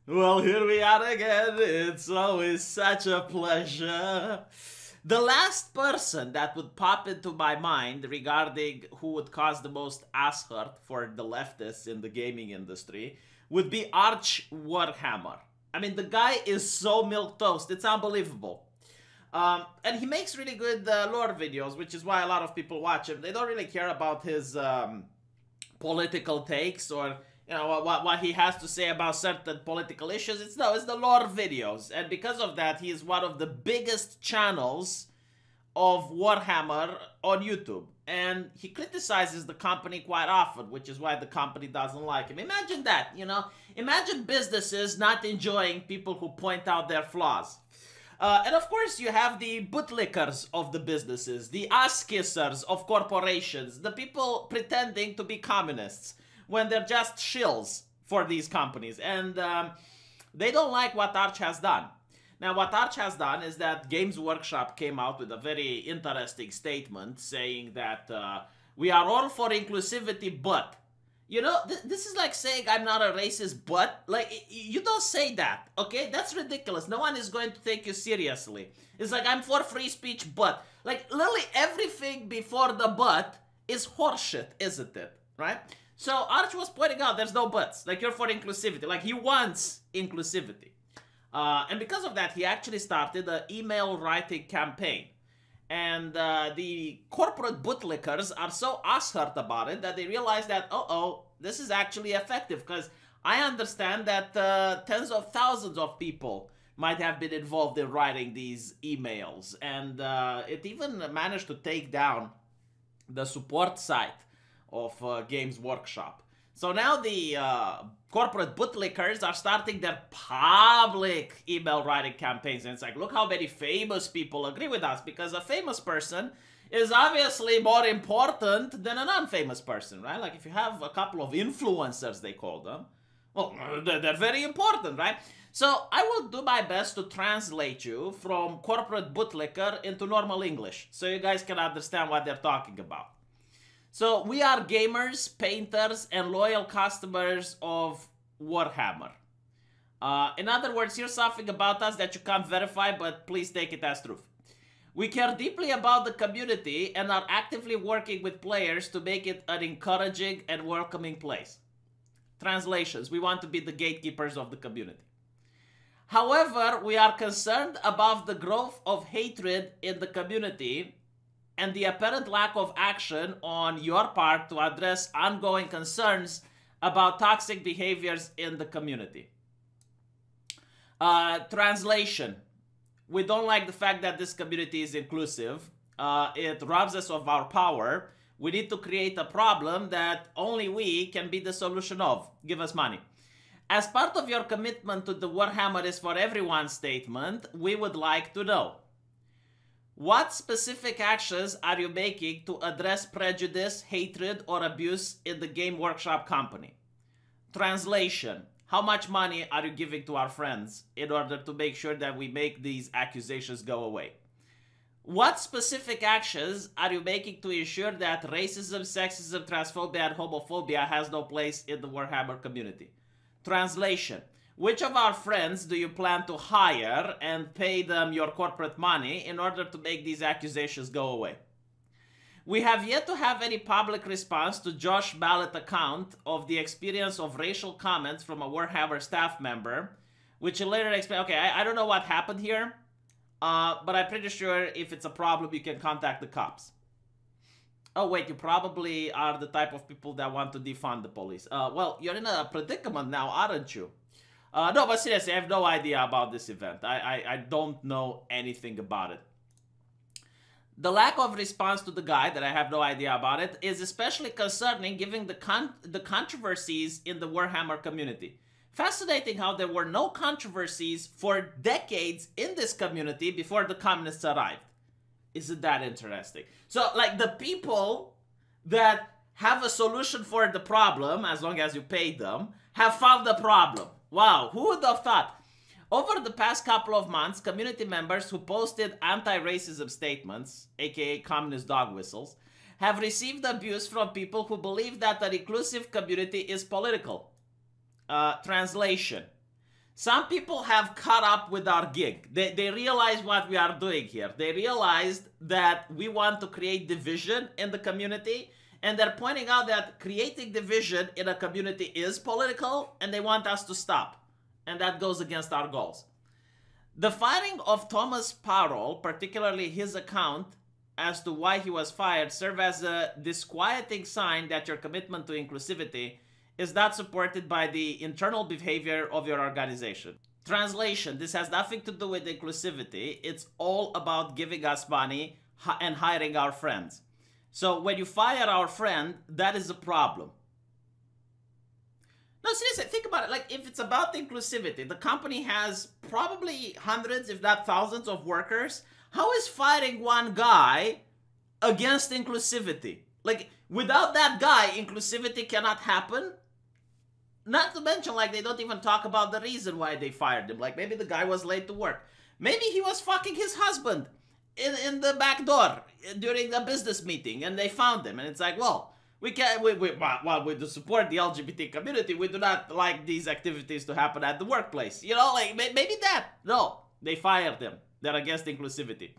Well, here we are again. It's always such a pleasure. The last person that would pop into my mind regarding who would cause the most ass hurt for the leftists in the gaming industry would be Arch Warhammer. I mean, the guy is so milquetoast. It's unbelievable. And he makes really good lore videos, which is why a lot of people watch him. They don't really care about his political takes or what he has to say about certain political issues. It's the lore videos, and because of that, he is one of the biggest channels of Warhammer on YouTube. And he criticizes the company quite often, which is why the company doesn't like him. Imagine that, imagine businesses not enjoying people who point out their flaws. And of course, you have the bootlickers of the businesses, the ass kissers of corporations, the people pretending to be communists when they're just shills for these companies. And they don't like what Arch has done. Now, what Arch has done is that Games Workshop came out with a very interesting statement saying that we are all for inclusivity, but... this is like saying I'm not a racist, but... Like, you don't say that, okay? That's ridiculous. No one is going to take you seriously. It's like, I'm for free speech, but... Like, literally everything before the but is horseshit, isn't it? Right? So Arch was pointing out there's no buts. Like, you're for inclusivity. Like, he wants inclusivity. And because of that, he actually started an email writing campaign. And the corporate bootlickers are so ass-hurt about it that they realize that, this is actually effective. Because I understand that tens of thousands of people might have been involved in writing these emails. And it even managed to take down the support site of Games Workshop. So now the corporate bootlickers are starting their public email writing campaigns. And it's like, look how many famous people agree with us, because a famous person is obviously more important than an unfamous person, right? Like, if you have a couple of influencers, they call them, well, they're very important, right? So I will do my best to translate you from corporate bootlicker into normal English so you guys can understand what they're talking about. So we are gamers, painters, and loyal customers of Warhammer. In other words, here's something about us that you can't verify, but please take it as truth. We care deeply about the community and are actively working with players to make it an encouraging and welcoming place. Translations: we want to be the gatekeepers of the community. However, we are concerned about the growth of hatred in the community and the apparent lack of action on your part to address ongoing concerns about toxic behaviors in the community. Translation: we don't like the fact that this community is inclusive. It robs us of our power. We need to create a problem that only we can be the solution of. Give us money. As part of your commitment to the Warhammer is for everyone statement, we would like to know: what specific actions are you making to address prejudice, hatred, or abuse in the Game Workshop company? Translation: how much money are you giving to our friends in order to make sure that we make these accusations go away? What specific actions are you making to ensure that racism, sexism, transphobia, and homophobia has no place in the Warhammer community? Translation: which of our friends do you plan to hire and pay them your corporate money in order to make these accusations go away? We have yet to have any public response to Josh Mallett's account of the experience of racial comments from a Warhammer staff member, which he later explained. Okay, I don't know what happened here, but I'm pretty sure if it's a problem, you can contact the cops. Oh, wait, you probably are the type of people that want to defund the police. Well, you're in a predicament now, aren't you? No, but seriously, I have no idea about this event. I don't know anything about it. The lack of response to the guy, that I have no idea about it, is especially concerning given the controversies in the Warhammer community. Fascinating how there were no controversies for decades in this community before the communists arrived. Isn't that interesting? So, like, the people that have a solution for the problem, as long as you pay them, have found the problem. Wow, who would have thought? Over the past couple of months, community members who posted anti-racism statements, aka communist dog whistles, have received abuse from people who believe that an inclusive community is political. Translation: Some people have caught up with our gig. They realize what we are doing here. They realized that we want to create division in the community, and they're pointing out that creating division in a community is political, and they want us to stop. And that goes against our goals. The firing of Thomas Parole, particularly his account as to why he was fired, serve as a disquieting sign that your commitment to inclusivity is not supported by the internal behavior of your organization. Translation: this has nothing to do with inclusivity. It's all about giving us money and hiring our friends. So when you fire our friend, that is a problem. No, seriously, think about it. Like, if it's about inclusivity, the company has probably hundreds, if not thousands, of workers. How is firing one guy against inclusivity? Like, without that guy, inclusivity cannot happen. Not to mention, like, they don't even talk about the reason why they fired him. Like, maybe the guy was late to work. Maybe he was fucking his husband in the back door during a business meeting, and they found him. And it's like, well, we do support the LGBT community, we do not like these activities to happen at the workplace. You know, like, maybe that. No, they fired him. They're against inclusivity.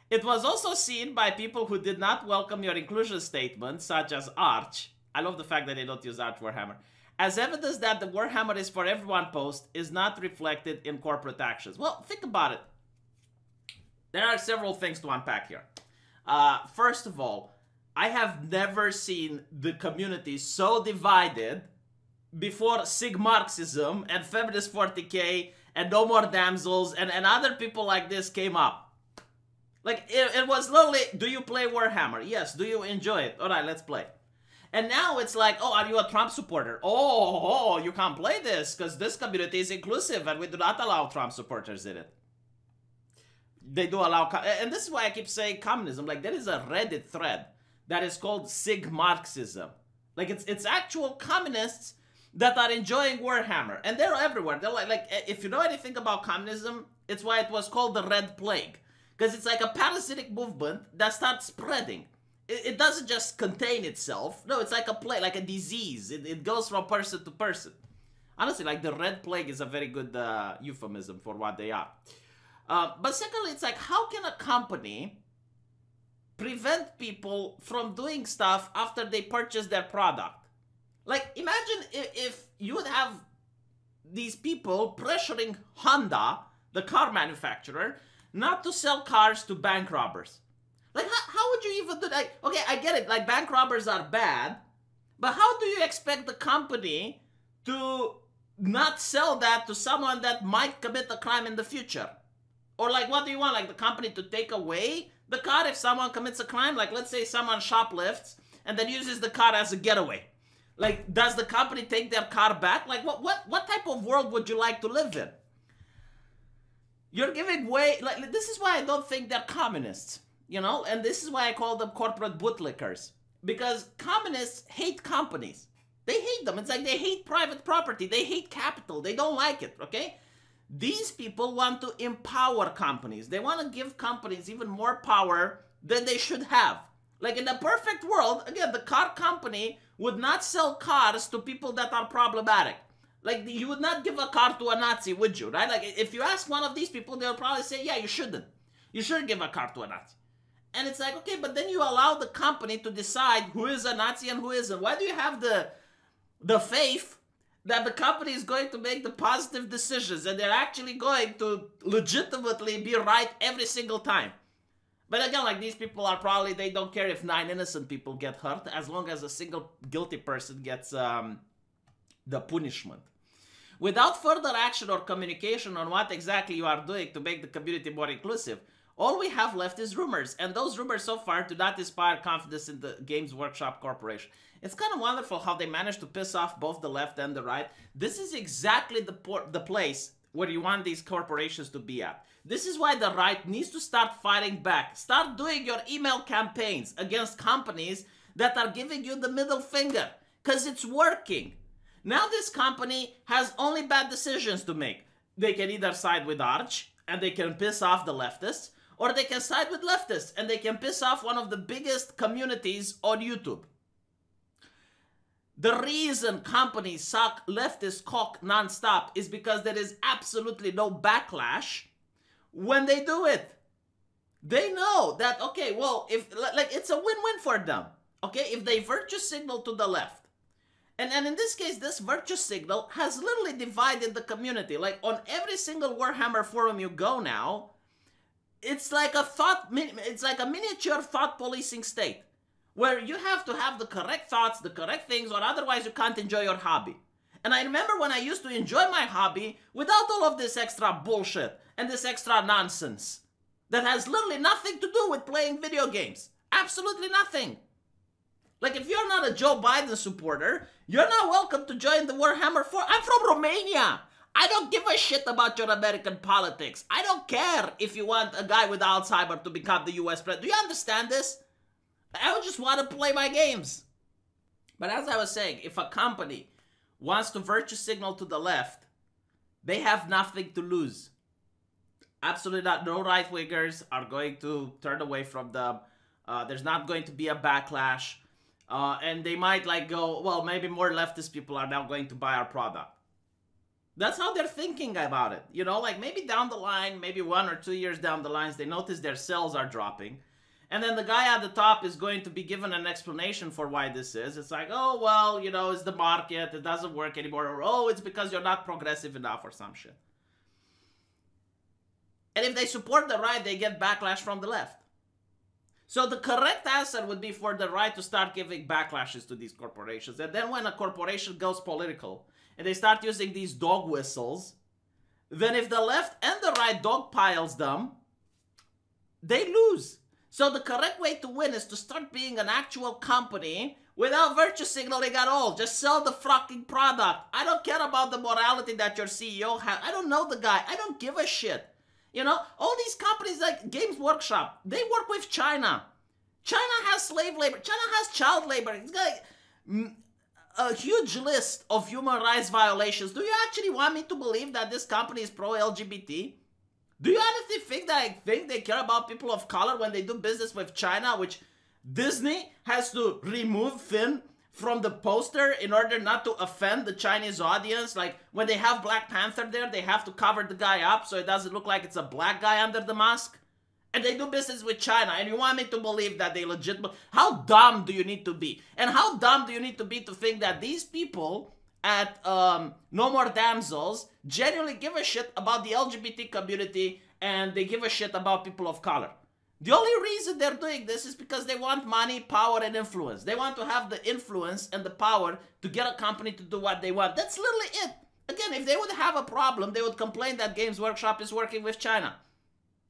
It was also seen by people who did not welcome your inclusion statements, such as Arch. I love the fact that they don't use Arch Warhammer. As evidence that the Warhammer is for everyone post is not reflected in corporate actions. Well, think about it. There are several things to unpack here. First of all, I have never seen the community so divided before Sig Marxism and Feminist 40K and No More Damsels and other people like this came up. Like, it was literally, do you play Warhammer? Yes. Do you enjoy it? All right, let's play. And now it's like, oh, are you a Trump supporter? Oh, you can't play this because this community is inclusive and we do not allow Trump supporters in it. They do allow, and this is why I keep saying communism. Like, there is a Reddit thread that is called Sig Marxism. Like, it's actual communists that are enjoying Warhammer, and they're everywhere. They're like if you know anything about communism, it's why it was called the Red Plague, because it's like a parasitic movement that starts spreading. It doesn't just contain itself. No, it's like a plague, like a disease. It goes from person to person. Honestly, like, the Red Plague is a very good euphemism for what they are. But secondly, it's like, how can a company prevent people from doing stuff after they purchase their product? Like, imagine if you would have these people pressuring Honda, the car manufacturer, not to sell cars to bank robbers. Like, how would you even do that? Okay, I get it. Like, bank robbers are bad. But how do you expect the company to not sell that to someone that might commit a crime in the future? Or, like, what do you want? Like, the company to take away the car if someone commits a crime? Like, let's say someone shoplifts and then uses the car as a getaway. Like, does the company take their car back? Like, what type of world would you like to live in? You're giving way... Like, this is why I don't think they're communists. You know, and this is why I call them corporate bootlickers. Because communists hate companies. They hate them. It's like they hate private property. They hate capital. They don't like it, okay? These people want to empower companies. They want to give companies even more power than they should have. Like, in the perfect world, again, the car company would not sell cars to people that are problematic. Like, you would not give a car to a Nazi, would you, right? Like, if you ask one of these people, they'll probably say, yeah, you shouldn't. You shouldn't give a car to a Nazi. And it's like, okay, but then you allow the company to decide who is a Nazi and who isn't. Why do you have the faith that the company is going to make the positive decisions and they're actually going to legitimately be right every single time? But again, like, these people are probably, they don't care if 9 innocent people get hurt as long as a single guilty person gets the punishment. Without further action or communication on what exactly you are doing to make the community more inclusive, all we have left is rumors, and those rumors so far do not inspire confidence in the Games Workshop Corporation. It's kind of wonderful how they managed to piss off both the left and the right. This is exactly the place where you want these corporations to be at. This is why the right needs to start fighting back. Start doing your email campaigns against companies that are giving you the middle finger, because it's working. Now this company has only bad decisions to make. They can either side with Arch, and they can piss off the leftists, or they can side with leftists, and they can piss off one of the biggest communities on YouTube. The reason companies suck leftist cock nonstop is because there is absolutely no backlash when they do it. They know that, okay, well, if like it's a win-win for them. Okay, if they virtue signal to the left, and in this case, this virtue signal has literally divided the community. Like on every single Warhammer forum you go now, it's like a miniature thought policing state, where you have to have the correct thoughts, the correct things, or otherwise you can't enjoy your hobby. And I remember when I used to enjoy my hobby without all of this extra bullshit and this extra nonsense that has literally nothing to do with playing video games. Absolutely nothing. Like, if you're not a Joe Biden supporter, you're not welcome to join the Warhammer 4. I'm from Romania. I don't give a shit about your American politics. I don't care if you want a guy with Alzheimer to become the US president. Do you understand this? I would just want to play my games. But as I was saying, if a company wants to virtue signal to the left, they have nothing to lose. Absolutely not. No right-wingers are going to turn away from them. There's not going to be a backlash. And they might like go, well, maybe more leftist people are now going to buy our product. That's how they're thinking about it. You know, like maybe down the line, maybe 1 or 2 years down the lines, they notice their sales are dropping. And then the guy at the top is going to be given an explanation for why this is. It's like, oh, well, you know, it's the market. It doesn't work anymore. Or, oh, it's because you're not progressive enough or some shit. And if they support the right, they get backlash from the left. So the correct answer would be for the right to start giving backlashes to these corporations. And then when a corporation goes political and they start using these dog whistles, then if the left and the right dogpiles them, they lose. So the correct way to win is to start being an actual company without virtue signaling at all. Just sell the fucking product. I don't care about the morality that your CEO has. I don't know the guy. I don't give a shit. You know, all these companies like Games Workshop, they work with China. China has slave labor. China has child labor. It's got a huge list of human rights violations. Do you actually want me to believe that this company is pro-LGBT? Do you honestly think that I think they care about people of color when they do business with China, which Disney has to remove Finn from the poster in order not to offend the Chinese audience? Like, when they have Black Panther there, they have to cover the guy up so it doesn't look like it's a black guy under the mask. And they do business with China, and you want me to believe that they legitimately... How dumb do you need to be? And how dumb do you need to be to think that these people at No More Damsels genuinely give a shit about the LGBT community and they give a shit about people of color? The only reason they're doing this is because they want money, power, and influence. They want to have the influence and the power to get a company to do what they want. That's literally it. Again, if they would have a problem, they would complain that Games Workshop is working with China.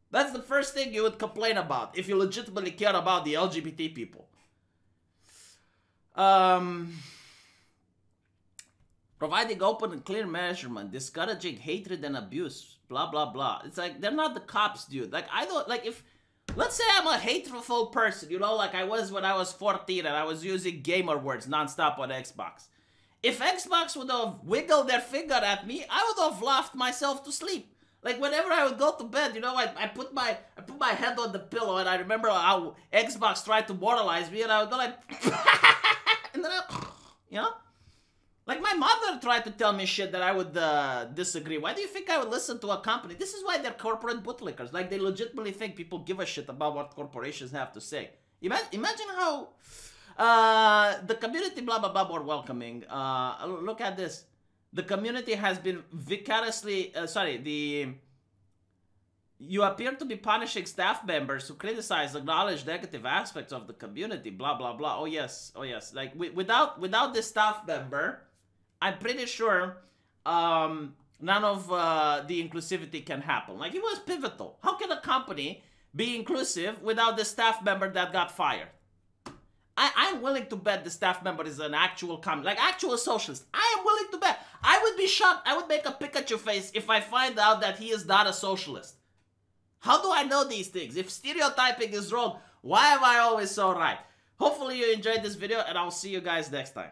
That's the first thing you would complain about if you legitimately care about the LGBT people. Providing open and clear measurement, discouraging hatred and abuse, blah, blah, blah. It's like, they're not the cops, dude. Like, I don't, like, if... Let's say I'm a hateful person, you know, like I was when I was 14 and I was using gamer words nonstop on Xbox. If Xbox would have wiggled their finger at me, I would have laughed myself to sleep. Like, whenever I would go to bed, you know, I put my head on the pillow, and I remember how Xbox tried to moralize me, and I would go like, and then you know? Like, my mother tried to tell me shit that I would disagree. Why do you think I would listen to a company? This is why they're corporate bootlickers. Like, they legitimately think people give a shit about what corporations have to say. Imagine how the community, blah, blah, blah, more welcoming. Look at this. The community has been vicariously, you appear to be punishing staff members who criticize, acknowledge negative aspects of the community, blah, blah, blah. Oh, yes. Oh, yes. Like, without this staff member, I'm pretty sure none of the inclusivity can happen. Like, it was pivotal. How can a company be inclusive without the staff member that got fired? I'm willing to bet the staff member is an actual actual socialist. I am willing to bet. I would be shocked. I would make a Pikachu face if I find out that he is not a socialist. How do I know these things? If stereotyping is wrong, why am I always so right? Hopefully you enjoyed this video, and I'll see you guys next time.